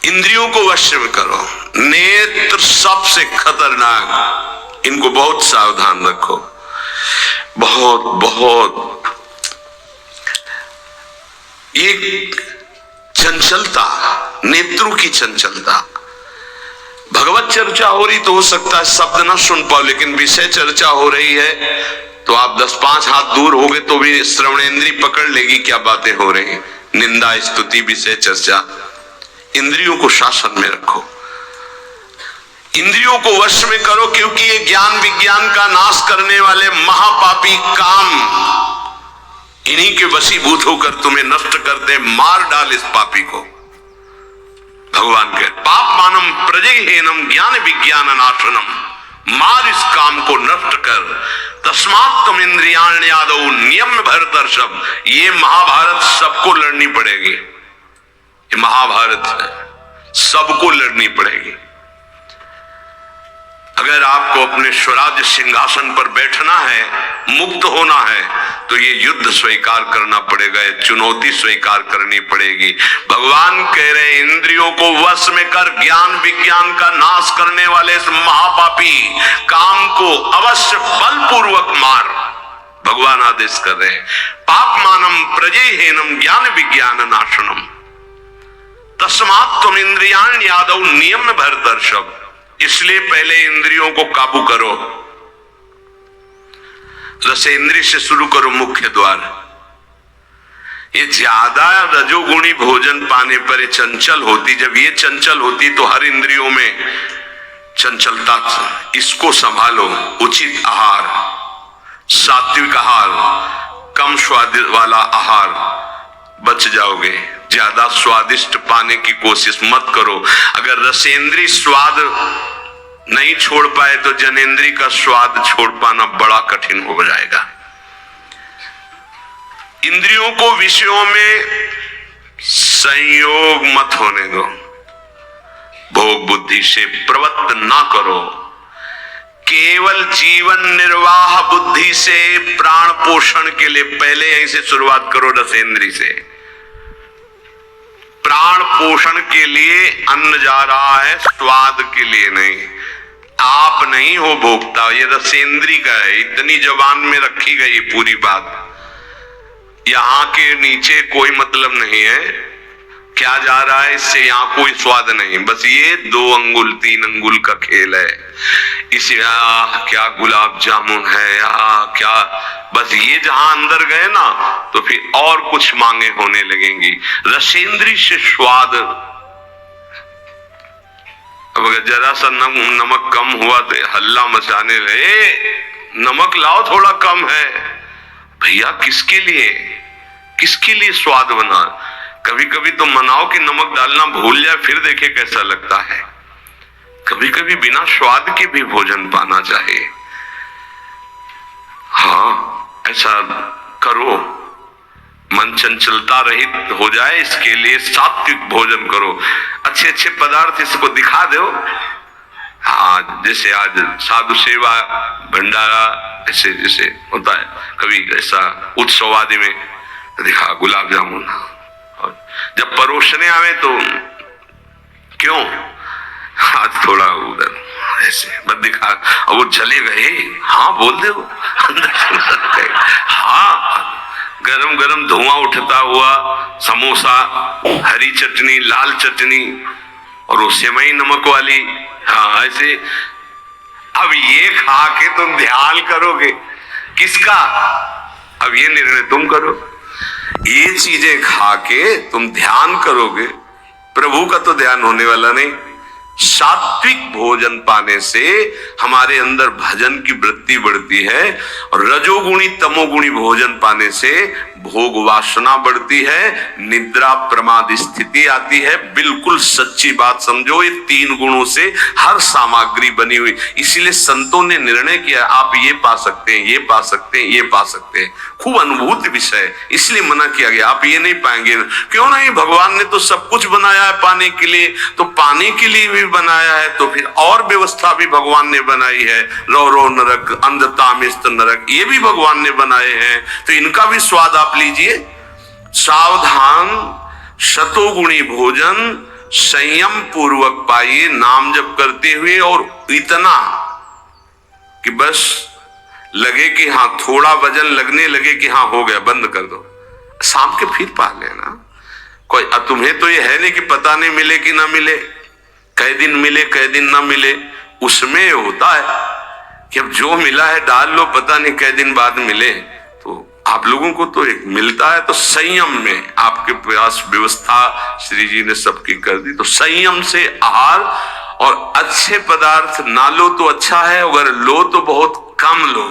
इंद्रियों को वश में करो। नेत्र सबसे खतरनाक, इनको बहुत सावधान रखो। बहुत बहुत एक चंचलता, नेत्रों की चंचलता। भगवत चर्चा हो रही तो हो सकता है शब्द ना सुन पाओ, लेकिन विषय चर्चा हो रही है तो आप 10-5 हाथ दूर हो गए तो भी श्रवणेंद्री पकड़ लेगी क्या बातें हो रही। निंदा, स्तुति, विषय चर्चा। इंद्रियों को शासन में रखो, इंद्रियों को वश में करो, क्योंकि ये ज्ञान विज्ञान का नाश करने वाले महापापी काम इन्हीं के वशीभूत होकर तुम्हें नष्ट करते। मार डाल इस पापी को। भगवान कहे पाप मानम प्रजहेनम ज्ञान विज्ञान नाशनम, मार इस काम को नष्ट कर। तस्मात् तुम इंद्रियाण्यादौ नियम भरतर्षभ। ये महाभारत सबको लड़नी पड़ेगी, ये महाभारत है, सबको लड़नी पड़ेगी। अगर आपको अपने स्वराज्य सिंहासन पर बैठना है, मुक्त होना है, तो ये युद्ध स्वीकार करना पड़ेगा, ये चुनौती स्वीकार करनी पड़ेगी। भगवान कह रहे हैं इंद्रियों को वश में कर, ज्ञान विज्ञान का नाश करने वाले इस महापापी काम को अवश्य बलपूर्वक मार। भगवान आदेश कर रहे हैं पाप मानम प्रजहेनम ज्ञान विज्ञान नाशनम, तस्मात् तुम इंद्रियाण्यादौ नियम भरतर्षभ। इसलिए पहले इंद्रियों को काबू करो। रसेंद्रिय से शुरू करो, मुख्य द्वार। ये ज्यादा रजोगुणी भोजन पाने पर ये चंचल होती। जब ये चंचल होती तो हर इंद्रियों में चंचलता। इसको संभालो। उचित आहार, सात्विक आहार, कम स्वाद वाला आहार, बच जाओगे। ज्यादा स्वादिष्ट पाने की कोशिश मत करो। अगर रसेंद्रीय स्वाद नहीं छोड़ पाए तो जनेंद्रीय का स्वाद छोड़ पाना बड़ा कठिन हो जाएगा। इंद्रियों को विषयों में संयोग मत होने दो। भोग बुद्धि से प्रवृत्त ना करो। केवल जीवन निर्वाह बुद्धि से प्राण पोषण के लिए पहले यहीं से शुरुआत करो। रसेंद्री से प्राण पोषण के लिए अन्न जा रहा है, स्वाद के लिए नहीं। आप नहीं हो भोक्ता, ये रसेंद्री का है। इतनी जबान में रखी गई पूरी बात। यहां के नीचे कोई मतलब नहीं है क्या जा रहा है, इससे यहां कोई स्वाद नहीं। बस ये 2 अंगुल 3 अंगुल का खेल है। इसे क्या गुलाब जामुन है या क्या, बस ये जहां अंदर गए ना तो फिर और कुछ मांगे होने लगेंगी। रसेंद्री से स्वाद। अब अगर जरा सा नमक कम हुआ तो हल्ला मचाने लगे, नमक लाओ थोड़ा कम है। भैया किसके लिए, किसके लिए स्वाद बना। कभी कभी तो मनाओ कि नमक डालना भूल जाए, फिर देखे कैसा लगता है। कभी कभी बिना स्वाद के भी भोजन पाना चाहिए। हाँ, ऐसा करो। मन चंचलता रहित हो जाए, इसके लिए सात्विक भोजन करो। अच्छे अच्छे पदार्थ इसको दिखा दो। हाँ, जैसे आज साधु सेवा भंडारा ऐसे जैसे होता है, कभी ऐसा उत्सव आदि में दिखा गुलाब जामुन। और जब परोसने आवे तो क्यों आज थोड़ा उधर ऐसे बस दिखा, और वो चले गए। हाँ बोल दे, अंदर हाँ, गरम गरम धुआं उठता हुआ समोसा, हरी चटनी, लाल चटनी और वो सेवई नमक वाली। हाँ ऐसे। अब ये खा के तुम ध्यान करोगे किसका, अब ये निर्णय तुम करो। ये चीजें खा के तुम ध्यान करोगे, प्रभु का तो ध्यान होने वाला नहीं। सात्विक भोजन पाने से हमारे अंदर भजन की वृत्ति बढ़ती है, और रजोगुणी तमोगुणी भोजन पाने से भोग वासना बढ़ती है, निद्रा प्रमाद स्थिति आती है। बिल्कुल सच्ची बात समझो, ये 3 गुणों से हर सामग्री बनी हुई। इसीलिए संतों ने निर्णय किया आप ये पा सकते हैं, ये पा सकते हैं, ये पा सकते हैं। खूब अनुभूत विषय, इसलिए मना किया गया आप ये नहीं पाएंगे। क्यों नहीं, भगवान ने तो सब कुछ बनाया है पाने के लिए, तो पाने के लिए भी बनाया है, तो फिर और व्यवस्था भी भगवान ने बनाई है। रो नरक, अंधतामिस्त नरक, ये भी भगवान ने बनाए हैं, तो इनका भी स्वाद आप लीजिए। सावधान, शतोगुणी भोजन संयम पूर्वक पाइए नाम जप करते हुए, और इतना कि बस लगे कि हाँ, थोड़ा वजन लगने लगे कि हाँ हो गया, बंद कर दो, शाम के फिर पा लेना। कोई तुम्हें तो ये है नहीं कि पता नहीं मिले कि ना मिले, कई दिन मिले कई दिन ना मिले, उसमें होता है कि अब जो मिला है डाल लो, पता नहीं कई दिन बाद मिले। तो आप लोगों को तो एक मिलता है, तो संयम में आपके प्रयास व्यवस्था श्री जी ने सबकी कर दी। तो संयम से आहार, और अच्छे पदार्थ ना लो तो अच्छा है, अगर लो तो बहुत कम लो।